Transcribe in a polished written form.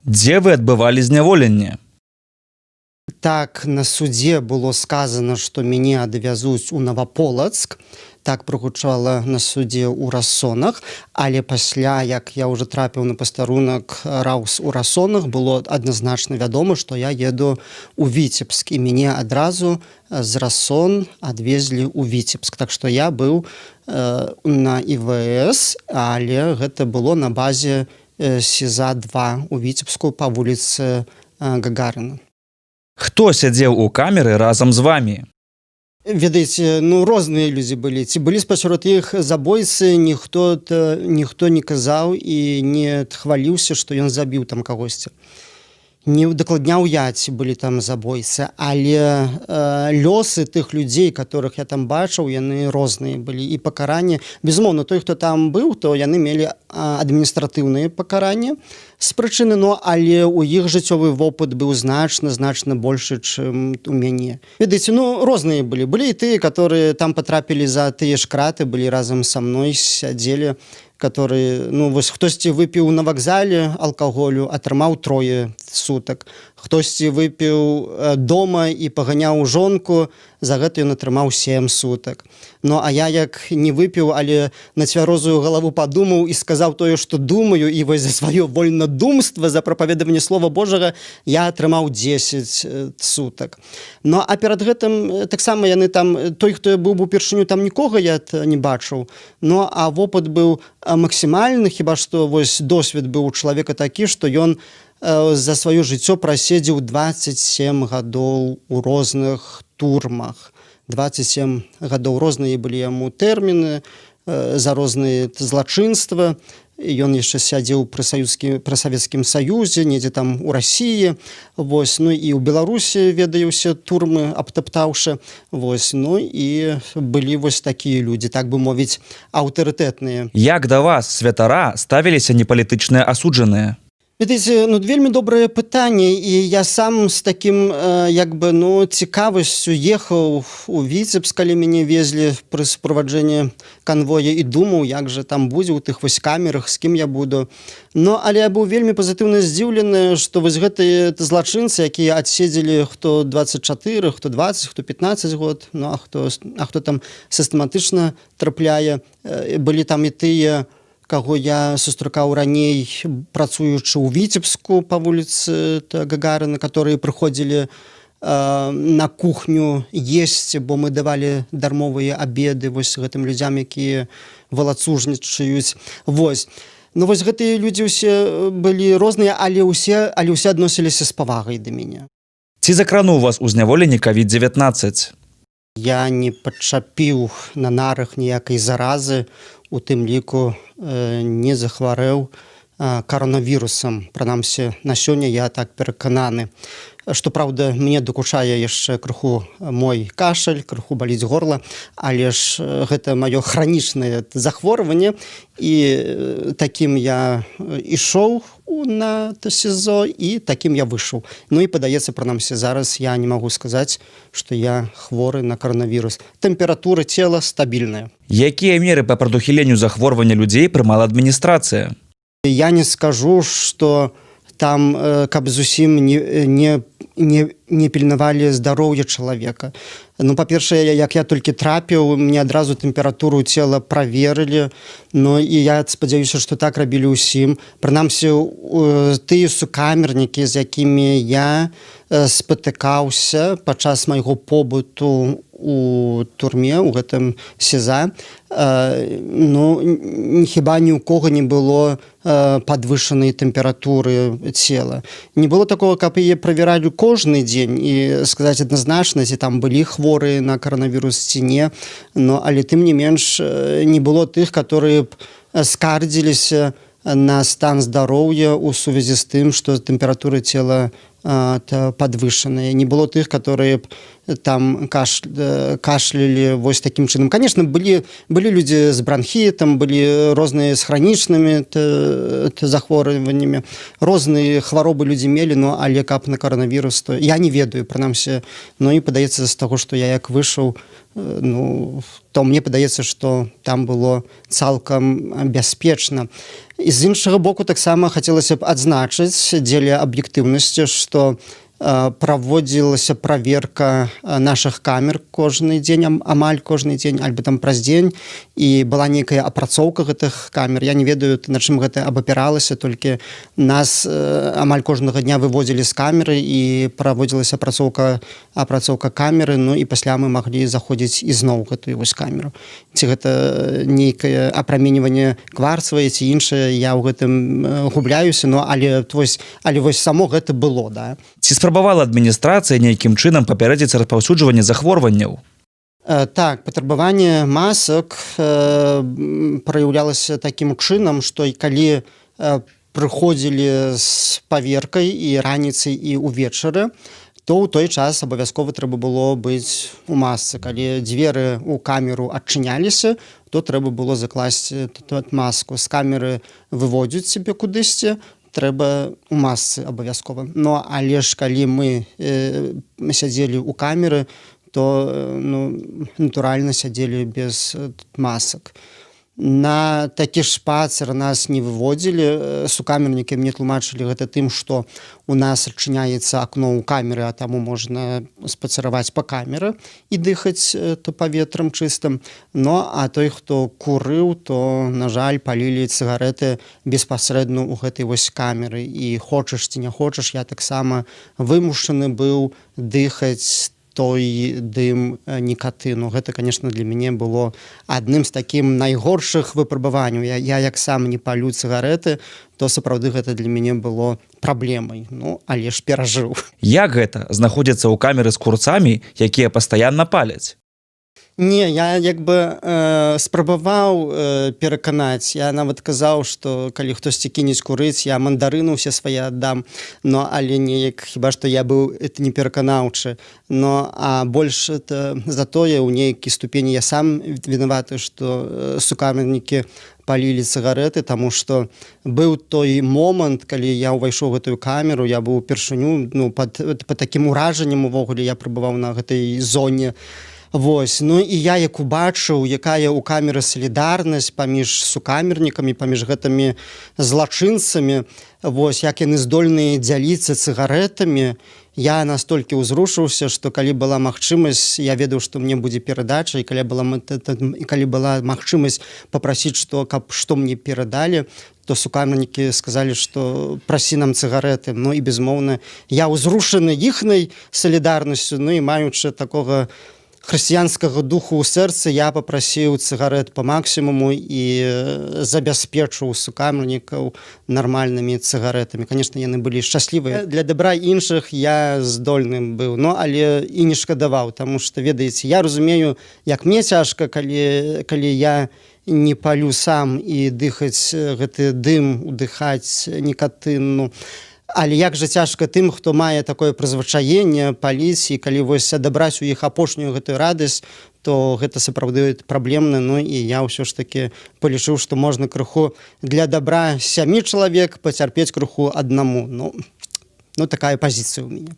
Дзе вы адбывалі зняволенне? Так, на судзе было сказано, што мяне адвязуць у Новополацк. Так прагучала на судзе ў Рассонах, але пасля, як я ўжо трапіў на пастарунак раус у Рассонах, было адназначна вядома, што я еду ў Віцебск, і мяне адразу з Рассон адвезлі ў Віцебск. Так што я быў на ІВС, але гэта было на базе СІЗА-2 у Віцебску па вуліцы Гагарына. Хто сядзеў у камеры разам з вамі? Ведаеце, розныя людзі былі. Ці былі спасярод іх забойцы, ніхто не казаў і не хваліўся, што ён забіў там кагосьці. Не удакладняў я, ці былі там забойцы, але лёсы тых людзей, которых я там бачыў, яны розныя былі. І пакаранне, безумоўна, той, хто там быў, то яны мелі адміністратыўныя пакаранні з прычыны, але ў іх жыццёвы вопыт быў значна большы, чым у мяне. Ведаеце, розныя былі. Былі і тыя, которые там патрапілі за тыя ж краты, былі разам са мной, сядзелі, которые, хтосьці выпіў на вакзале алкаголю, атрымаў 3 сутак. Хтосьці выпіў дома і паганяў жонку, за гэта ён атрымаў 7 сутак. А я як не выпіў, але на цвярозую галаву падумаў і сказаў тое, што думаю, і вось за сваё вольнадумства, за прапаведаванне Слова Божага я атрымаў 10 сутак. А перад гэтым таксама яны там, той, хто быў упершыню, там нікога я не бачыў. А вопыт быў максімальны, хіба што вось досвед быў у чалавека такі, што ён за сваё жыццё праседзеў 27 гадоў у розных турмах. 27 гадоў розныя былі яму тэрміны за розныя злачынства. Ён яшчэ сядзеў пры Савецкім Саюзе, недзе там у Расіі. І ў Беларусі, ведаюся, турмы абтаптаўшы. І былі вось такія людзі, так бы мовіць, аўтарытэтныя. Як да вас, святара, ставіліся непалітычныя асуджаныя? Ведаеце, вельмі добрае пытанне, і я сам з такім цікавасцю ехаў у Віцебск, калі мяне везлі пры суправаджэнні канвоя, і думаў, як жа там будзе ў тых вось камерах, з кім я буду. Але я быў вельмі пазітыўна здзіўлены, што вось гэтыя злачынцы, якія адседзелі хто 24, хто 20, хто 15 год, а хто там сістэматычна трапляе, былі там і тыя, каго я сустракаў раней, працуючы ў Віцебску па вуліцы Гагарына, которые прыходзілі на кухню есці, бо мы давалі дармовыя абеды гэтым людзям, якія валацужнічаюць. Вось гэтыя людзі ўсе былі розныя, але ўсе адносіліся з павагай да мяне. Ці закрануў вас у зняволенні COVID-19? Я не падчапіў на нарах ніякай заразы, у тым ліку не захварэў каронавірусам. Прынамсі, на сёння я так перакананы. Што праўда, мне дакучае яшчэ крыху мой кашаль, крыху баліць горла, але ж гэта маё хранічнае захворванне, і такім я ішоў на СІЗО, і такім я выйшаў. І падаецца, прынамсі, зараз я не магу сказаць, што я хворы на каронавірус. Тэмпература цела стабільная. Якія меры па прадухіленню захворвання людзей прымала адміністрацыя? Я не скажу, што там, каб зусім не пільнавалі здароўя чалавека. Па-першае, як я толькі трапіў, мне адразу тэмпературу цела праверылі, і я спадзяюся, што так рабілі ўсім. Прынамсі, тыя сукамернікі, з якімі я спатыкаўся падчас майго побыту у турме, у гэтым СІЗА, хіба ні ў кого не было падвышанай тэмпературы цела. Не было такого, каб яе правяралі кожны дзень і сказаць адназначна, ці там былі хворыя на каронавірус ці не, але тым не менш не было тых, которые б скардзіліся на стан здароўя ў сувязі з тым, што тэмпература цела падвышаныя, не было тых, которые там кашлялі вось такім чынам. Конечно, былі людзі з бранхітам, былі розныя з хранічнымі захворваннямі, розныя хваробы людзі мелі, но але каб на каранавірус, то я не ведаю, прынамсі, ну і падаецца з таго, што я як выйшаў, ну, то мне падаецца, што там было цалкам бяспечна. І з іншага боку таксама хацелася б адзначыць дзеля аб'ектыўнасці, што праводзілася праверка нашых камер кожны дзень, амаль кожны дзень, альбо там праз дзень, і была нейкая апрацоўка гэтых камер. Я не ведаю, на чым гэта абапіралася, толькі нас амаль кожнага дня выводзілі з камеры і праводзілася апрацоўка камеры, ну і пасля мы маглі заходзіць ізноў гэтую вось камеру. Ці гэта нейкае апраменьванне кварцавае ці іншае, я ў гэтым губляюся, но але вось само гэта было, да. Ці спрабавала адміністрацыя нейкім чынам папярэдзіць распаўсюджванне захворванняў? Так, патрабаванне масак праяўлялася такім чынам, што калі прыходзілі з паверкай і раніцай і ўвечары, то ў той час абавязкова трэба было быць у масцы. Калі дзверы ў камеру адчыняліся, то трэба было закласці маску. З камеры выводзяць цябе кудысьці, трэба у масцы абавязкова. Но але ж калі мы сядзелі ў камеры, то натуральна сядзелі без масак. На такі шпацыр нас не выводзілі, сукамернікі мне тлумачылі гэта тым, што у нас адчыняецца акно ў камеры, а таму можна спацыраваць па камеры і дыхаць то паветрам чыстым. Но а той, хто курыў, то, на жаль, палілі цыгарэты беспасрэдна ў гэтай вось камеры. І хочаш ці не хочаш, я таксама вымушаны быў дыхаць той дым нікатыну. Гэта, конечно, для мяне было адным з такім найгоршых выпрабаванняў. Я як сам не палю цыгарэты, то сапраўды гэта для мяне было праблемай. Ну, але ж перажыў. Як гэта знаходзіцца ў камеры з курцамі, якія пастаянна паляць? Не, я як бы спрабаваў пераканаць. Я нават казаў, што калі хтосьці кінець курыць, я мандарыны ўсе свае аддам. Но але неяк, хіба што я быў не пераканаўчы. Но а больш затое ў нейкай ступені я сам вінаваты, што сукамернікі палілі цыгарэты, таму што быў той момант, калі я ўвайшоў гэтую камеру, я быў упершыню пад такім уражаннем увогуле я прабываў на гэтай зоне. Вось, ну і я як убачыў, якая ў камеры салідарнасць паміж сукамернікамі, паміж гэтымі злачынцамі, вось, як яны здольныя дзяліцца цыгарэтамі, я настолькі ўзрушыўся, што калі была магчымасць, я ведаў, што мне будзе перадача, і калі была магчымасць папрасіць, каб што мне перадалі, то сукамернікі сказалі, што прасі нам цыгарэты. Ну і безмоўна, я ўзрушаны іхнай салідарнасцю, ну і маючы такога хрысціянскага духу ў сэрцы, я папрасіў цыгарэт па максімуму і забяспечыў сукамернікаў нармальнымі цыгарэтамі. Канешне, яны былі шчаслівыя. Для дабра іншых я здольным быў, но але і не шкадаваў, таму што, ведаеце, я разумею, як мне цяжка, калі я не палю сам і дыхаць гэты дым, удыхаць нікатыну. Але як жа цяжка тым, хто мае такое прызвычаенне паліць, і калі вось адабраць у іх апошнюю гэтую радасць, то гэта сапраўды праблемна. Ну і я ўсё ж такі палічыў, што можна крыху для дабра 7 чалавек пацярпець крыху аднаму. Ну, такая пазіцыя ў мяне.